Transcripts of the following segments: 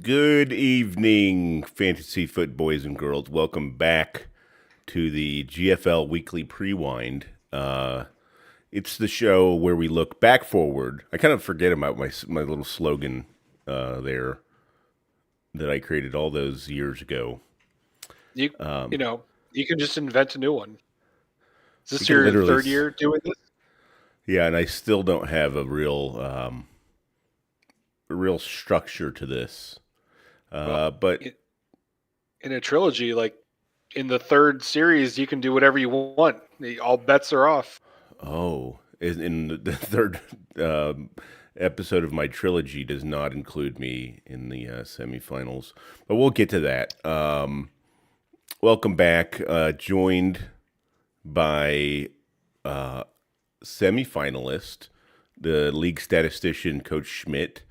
Good evening, fantasy foot boys and girls. Welcome back to the GFL Weekly Prewind. It's the show where we look back forward. I kind of forget about my little slogan there that I created all those years ago. You Um, you know, you can just invent a new one. Is we this can your literally, third year doing this? yeah, and I still don't have a real structure to this. Well, But in a trilogy, like in the third series, you can do whatever you want. All bets are off. in the third episode of my trilogy does not include me in the semifinals, but we'll get to that. Welcome back. Joined by semifinalist, the league statistician, Coach Schmidt.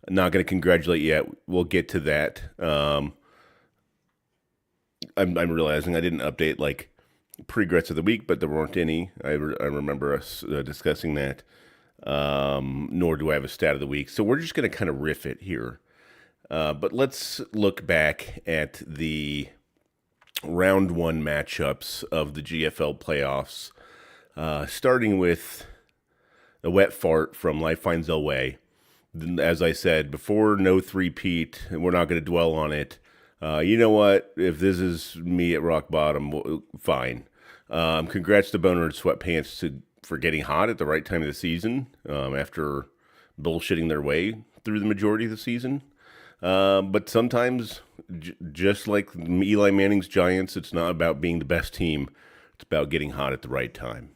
Not going to congratulate yet. We'll get to that. I'm realizing I didn't update like pre-grets of the week, but there weren't any. I remember us discussing that. Nor do I have a stat of the week. So we're just going to kind of riff it here. But let's look back at the round one matchups of the GFL playoffs, starting with the wet fart from Life Finds a Way. As I said before, no three-peat, and we're not going to dwell on it. You know what? If this is me at rock bottom, fine. Congrats to Boner and Sweatpants for getting hot at the right time of the season after bullshitting their way through the majority of the season. But sometimes, just like Eli Manning's Giants, it's not about being the best team. It's about getting hot at the right time.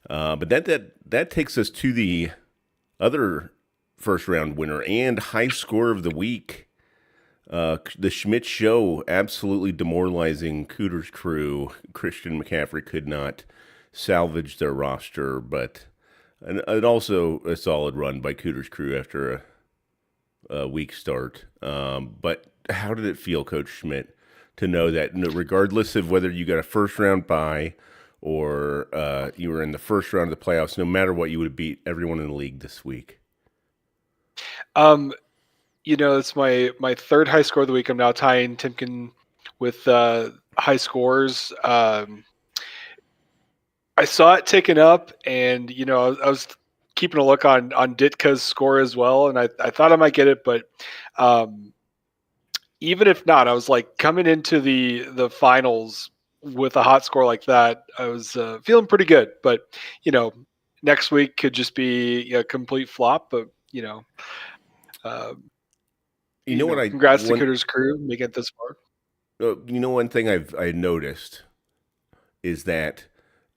But that takes us to the other first round winner and high score of the week. The Schmidt Show absolutely demoralizing Cooter's crew. Christian McCaffrey could not salvage their roster, but and also a solid run by Cooter's crew after a weak start. But how did it feel, Coach Schmidt, to know that regardless of whether you got a first round bye or you were in the first round of the playoffs, no matter what, you would have beat everyone in the league this week? It's my third high score of the week. I'm now tying Timken with high scores. I saw it ticking up, and I was keeping a look on Ditka's score as well, and I thought I might get it, but even if not, I was like coming into the finals with a hot score like that, I was feeling pretty good. But next week could just be a complete flop. But uh, congrats to Cooter's crew making it this far. One thing I noticed is that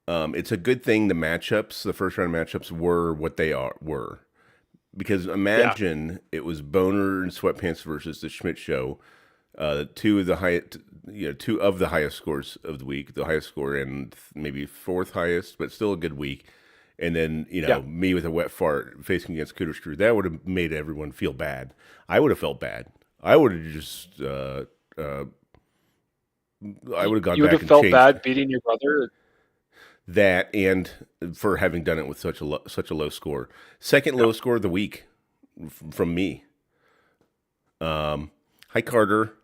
it's a good thing the matchups, the first round matchups, were what they were. Because imagine it was Boner and Sweatpants versus the Schmidt Show, two of the highest scores of the week, the highest score and maybe fourth highest, but still a good week. And then me with a wet fart facing against Cooter's crew, that would have made everyone feel bad. I would have felt bad. I would have just I would have gone You would back have and felt changed bad beating your brother. that, and for having done it with such a low score. Second lowest score of the week from me. Hi, Carter.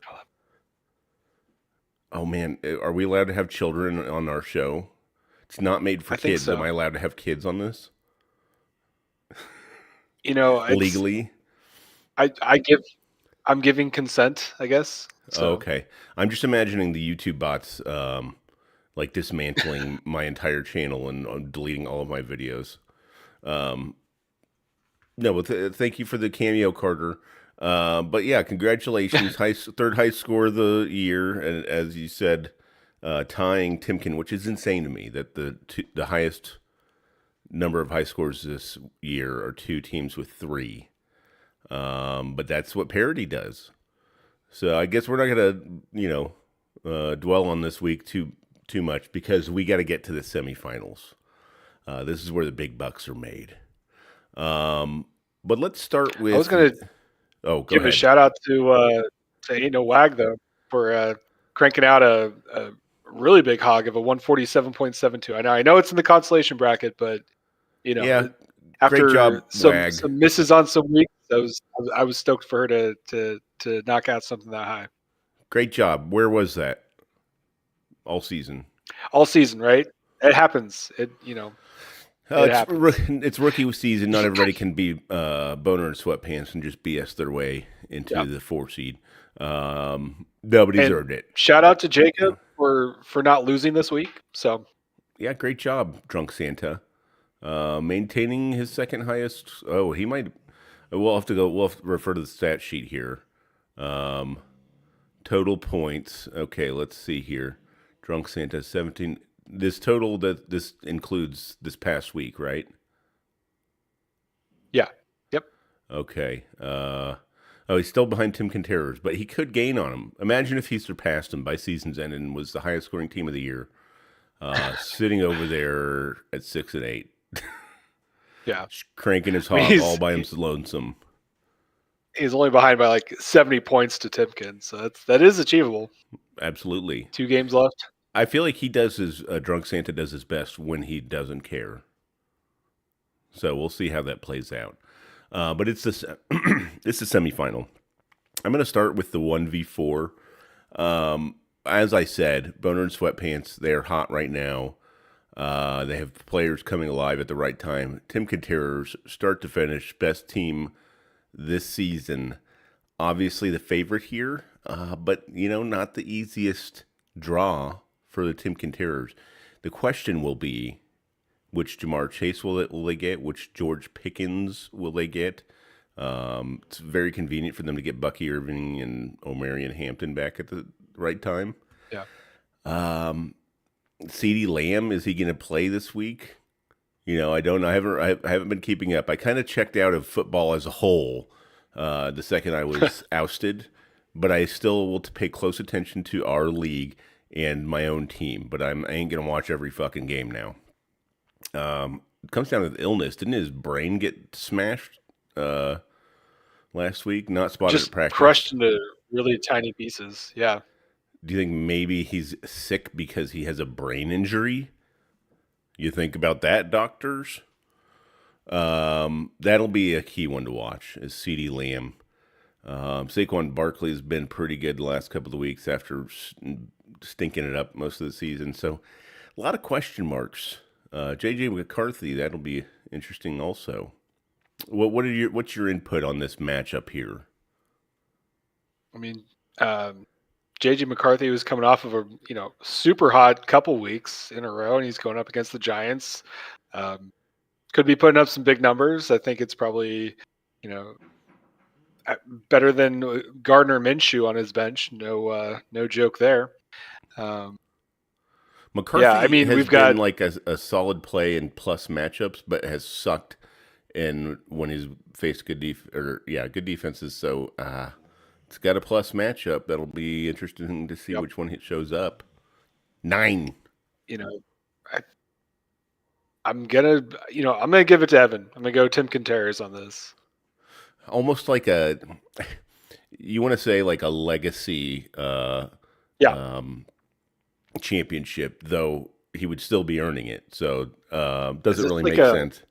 Oh man, are we allowed to have children on our show? It's not made for kids. So. Am I allowed to have kids on this? Legally, I'm giving consent, I guess. So. Okay, I'm just imagining the YouTube bots like dismantling my entire channel and deleting all of my videos. No, but thank you for the cameo, Carter. But yeah, congratulations, third high score of the year, and as you said, tying Timken, which is insane to me that the highest number of high scores this year are two teams with three. But that's what parity does. So I guess we're not gonna dwell on this week too much because we got to get to the semifinals. This is where the big bucks are made. But let's start with. I was gonna give a shout out to Ain't No Wag though for cranking out a really big hog of a 147.72. I know it's in the consolation bracket, but Yeah, great after job, some Wag. misses on some weeks, I was stoked for her to knock out something that high Great job. Where was that all season? all season, right? It happens. It happens. It's rookie season. Not everybody can be boner and sweatpants and just BS their way Yeah. into the 4 seed. Nobody's And earned it. shout out to Jacob for not losing this week. So Yeah, great job, Drunk Santa. Maintaining his second highest. Oh, he might. We'll have to go. We'll have to refer to the stat sheet here. Um, Total points. Okay, let's see here. Drunk Santa 17. This total that this includes this past week, right? yeah. Yep. Okay. Oh, he's still behind Tim Contreras, but he could gain on him. Imagine if he surpassed him by season's end and was the highest scoring team of the year, sitting over there at 6-8, Yeah. cranking his I mean, hog all by himself, lonesome. he's only behind by like 70 points to Timken, so that is achievable. Absolutely. 2 games left. I feel like he does his Drunk Santa does his best when he doesn't care. So we'll see how that plays out. But it's this it's the semifinal. I'm going to start with the 1v4. As I said, Boner and Sweatpants, they're hot right now. They have players coming alive at the right time. Tim Contreras, start to finish, best team this season. Obviously the favorite here, but, not the easiest draw for the Tim Contreras. The question will be, which Jamar Chase will they get? Which George Pickens will they get? It's very convenient for them to get Bucky Irving and Omarion Hampton back at the right time. Yeah. CeeDee Lamb, is he going to play this week? I don't know. I haven't been keeping up. I kind of checked out of football as a whole the second I was ousted, but I still will pay close attention to our league and my own team. But I ain't going to watch every fucking game now. It comes down to the illness. Didn't his brain get smashed last week? Not spotted Just at practice. crushed into really tiny pieces. Yeah. Do you think maybe he's sick because he has a brain injury? You think about that, doctors? That'll be a key one to watch, is CeeDee Lamb. Saquon Barkley has been pretty good the last couple of weeks after stinking it up most of the season. So a lot of question marks. JJ McCarthy, that'll be interesting also. What's your input on this matchup here? I mean, JJ McCarthy was coming off of a super hot couple weeks in a row, and he's going up against the Giants. Could be putting up some big numbers. I think it's probably better than Gardner Minshew on his bench. No joke there. McCarthy has been like a solid play in plus matchups, but has sucked in when he's faced good defenses. So it's got a plus matchup. That'll be interesting to see which one shows up. 9. I'm gonna give it to Evan. I'm gonna go Tim Contreras on this. Almost like you want to say like a legacy championship, though he would still be earning it. So doesn't really make sense.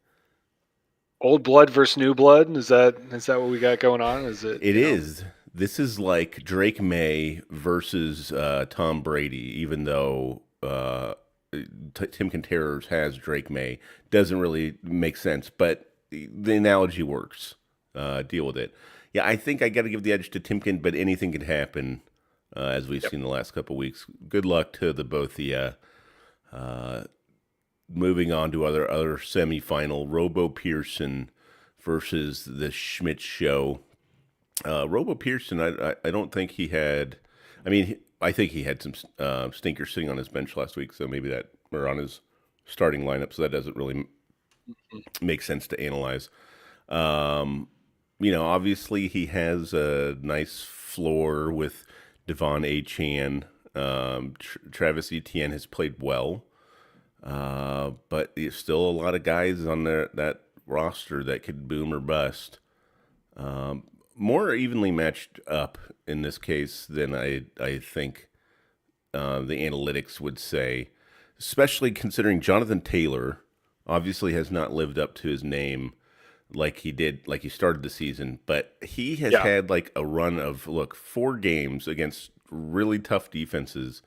Old blood versus new blood. Is that what we got going on? Is it? It is. This is like Drake May versus Tom Brady, even though Tim Contreras has Drake May. Doesn't really make sense, but the analogy works. Deal with it. Yeah, I think I got to give the edge to Timken, but anything can happen, as we've seen the last couple of weeks. Good luck to both the moving on to other semifinal. Robo Pearson versus the Schmidt Show. Robo Pearson, I don't think he had. I mean, I think he had some stinkers sitting on his bench last week, so maybe that, or on his starting lineup, so that doesn't really make sense to analyze. Obviously he has a nice floor with Devon Achane. Travis Etienne has played well, but there's still a lot of guys on that roster that could boom or bust. More evenly matched up in this case than I think the analytics would say, especially considering Jonathan Taylor obviously has not lived up to his name like he did, like he started the season, but he has Yeah. had like a run of, look, 4 games against really tough defenses,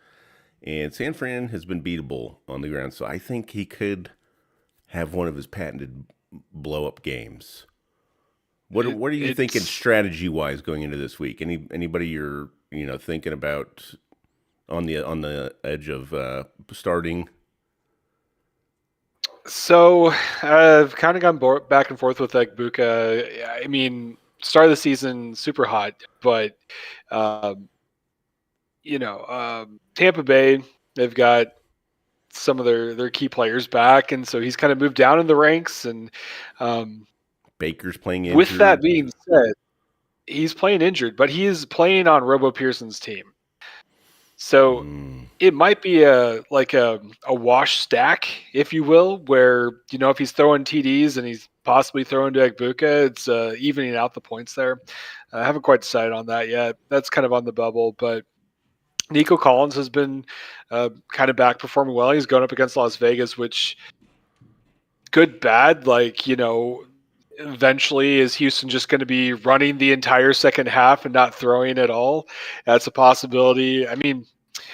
and San Fran has been beatable on the ground. So I think he could have one of his patented blow up games. What are you thinking It's strategy wise going into this week? Anybody you're thinking about on the edge of starting? so I've kind of gone back and forth with like Buka. I mean, start of the season super hot, but um, Tampa Bay, they've got some of their key players back, and so he's kind of moved down in the ranks. And um, Baker's playing with that injured. being said, he's playing injured, but he is playing on Robo Pearson's team. So Mm, it might be a wash stack, if you will, where if he's throwing TDs and he's possibly throwing to Egbuka, it's evening out the points there. I haven't quite decided on that yet. That's kind of on the bubble, but Nico Collins has been kind of back performing well. He's going up against Las Vegas, which good bad, eventually is Houston just going to be running the entire second half and not throwing at all? That's a possibility. I mean,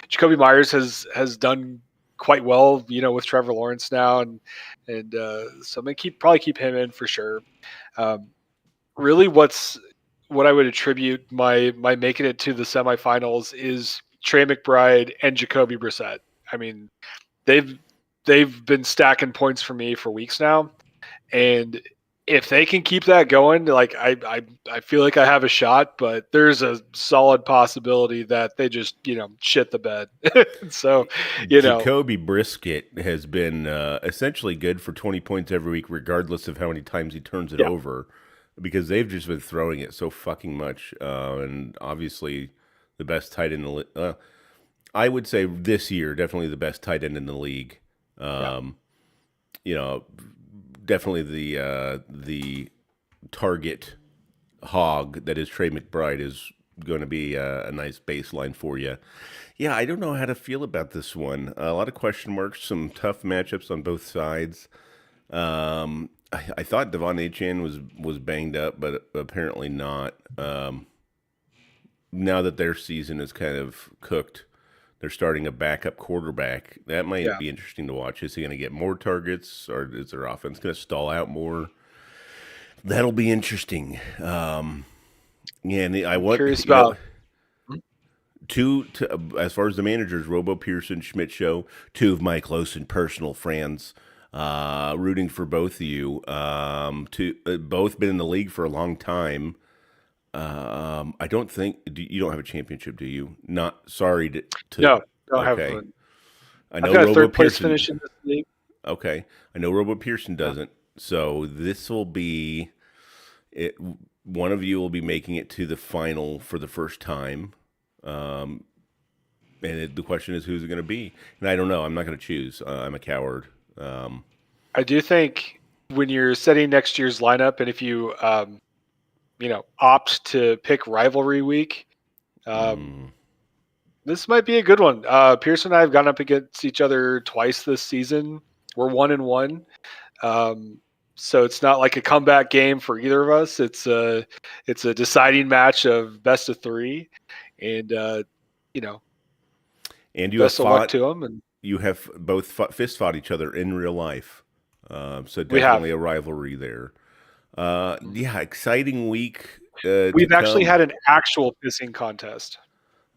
Jacoby Myers has done quite well, with Trevor Lawrence now, and so I'm gonna probably keep him in for sure. Um, really, what I would attribute my making it to the semifinals is Trey McBride and Jacoby Brissett. I mean, they've they've been stacking points for me for weeks now, and if they can keep that going, like I feel like I have a shot, but there's a solid possibility that they just shit the bed. So, you know, Jacoby Brisket has been essentially good for 20 points every week, regardless of how many times he turns it yeah, over, because they've just been throwing it so fucking much. And obviously, the best tight end in I would say this year, definitely the best tight end in the league. yeah, Um, you know, definitely the target hog that is Trey McBride is going to be a nice baseline for you. Yeah, I don't know how to feel about this one. A lot of question marks, some tough matchups on both sides. I thought Devon Achan was banged up, but apparently not. Now that their season is kind of cooked, they're starting a backup quarterback. That might yeah. be interesting to watch. Is he going to get more targets, or is their offense going to stall out more? That'll be interesting. Yeah, and I I'm want curious about. as far as the managers, Robo Pearson, Schmidt Show, two of my close and personal friends, rooting for both of you. Both been in the league for a long time. I don't think you don't have a championship, do you? Not sorry to No, don't have okay. one. I I've know got a Robo third place Pearson. finish in this league. Okay, I know Robo Pearson Yeah. doesn't. So this will be it. One of you will be making it to the final for the first time. Um, the question is, who's it going to be? And I don't know. I'm not going to choose. I'm a coward. Um, I do think when you're setting next year's lineup, and if you opt to pick rivalry week, um, mm, this might be a good one. Pierce and I have gone up against each other twice this season. We're 1-1. Um, so it's not like a comeback game for either of us. It's a deciding match of best of three, and you know, and you have best of luck fought. to them. And You have both fist fought each other in real life. So we have. definitely a rivalry there. Mhm. Yeah, exciting week to We've actually come. had an actual pissing contest.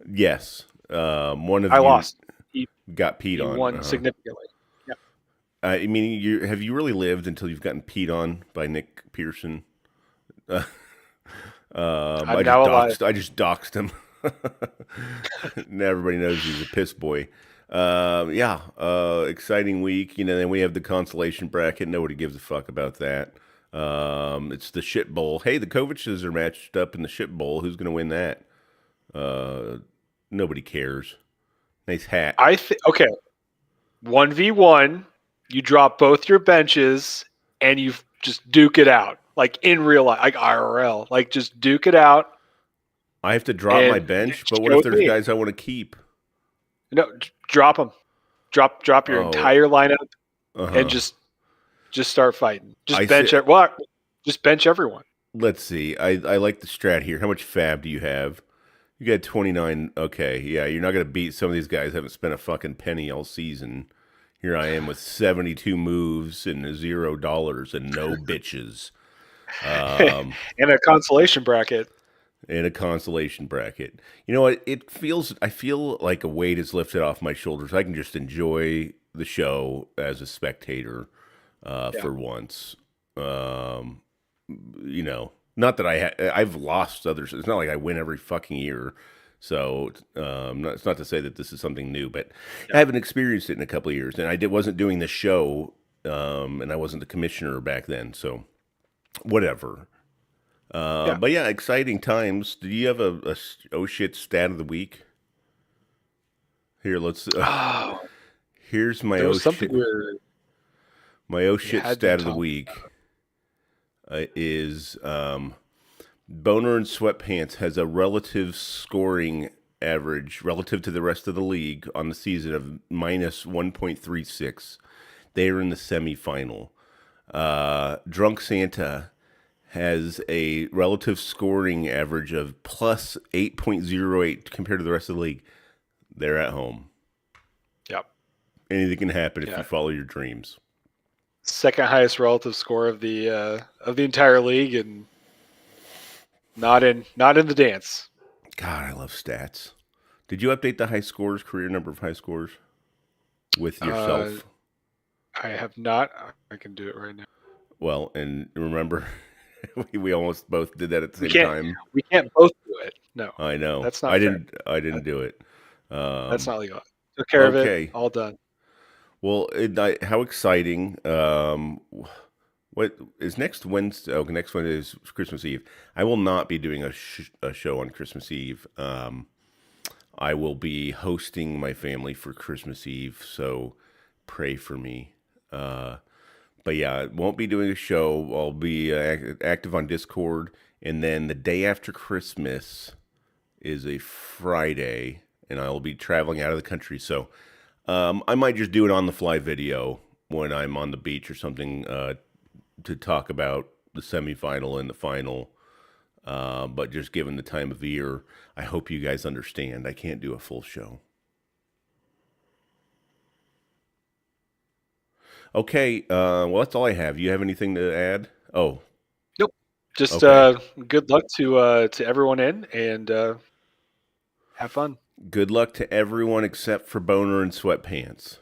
Yes, one of I you lost. He got peed he on. won significantly. Yeah. I mean, have you really lived until you've gotten peed on by Nick Pearson? Uh, I'm now alive. I just doxed him. Now everybody knows he's a piss boy. Yeah, exciting week. Then we have the consolation bracket. Nobody gives a fuck about that. It's the shit bowl. Hey, the Koviches are matched up in the shit bowl. Who's going to win that? Uh, Nobody cares. Nice hat. I think okay. 1v1, you drop both your benches and you just duke it out. Like in real life, like IRL. Like just duke it out I have to drop my and bench, but what show if it to there's me. guys I want to keep? No, drop them. Drop your Oh, entire lineup and uh-huh. just start fighting. I Just see. just bench everyone. Let's see. I like the strat here. How much fab do you have? You got 29. Okay, yeah, you're not gonna beat some of these guys. Haven't spent a fucking penny all season. Here I am with 72 moves and $0 and no bitches. Um, And a consolation bracket. in a consolation bracket. You know what? It feels. I feel like a weight is lifted off my shoulders. I can just enjoy the show as a spectator Yeah. for once. Um, not that I've lost others. It's not like I win every fucking year. So it's not to say that this is something new, but I Yeah. haven't experienced it in a couple of years, and wasn't doing the show, and I wasn't the commissioner back then. So whatever. Yeah. But yeah, exciting times. Do you have a oh shit stat of the week? Here, let's. Oh, Here's there was something my oh we shit had been stat of the talking. week is Boner and Sweatpants has a relative scoring average relative to the rest of the league on the season of minus 1.36. They are in the semifinal. Drunk Santa has a relative scoring average of plus 8.08 compared to the rest of the league. They're at home. Yep. Anything can happen if you Yeah. follow your dreams. Second highest relative score of the entire league, and not in the dance. God, I love stats. Did you update the high scores, career number of high scores with Uh, yourself? I have not. I can do it right now. Well, and remember, we almost both did that at the We same can't. time. We can't both do it. No, I know. that's not fair. I didn't That- do it. That's Um, not legal. Took care of it. okay. All done. Well, how exciting. What is next Wednesday? Oh, next Wednesday is Christmas Eve. I will not be doing a show on Christmas Eve. I will be hosting my family for Christmas Eve, so pray for me. Uh, but yeah, I won't be doing a show. I'll be active on Discord, and then the day after Christmas is a Friday, and I will be traveling out of the country. So I might just do it on the fly video when I'm on the beach or something to talk about the semifinal and the final. But just given the time of year, I hope you guys understand. I can't do a full show. Okay, well, that's all I have. You have anything to add? Oh, Nope. Just okay. good luck to everyone in, and have fun. Good luck to everyone except for Boner and Sweatpants.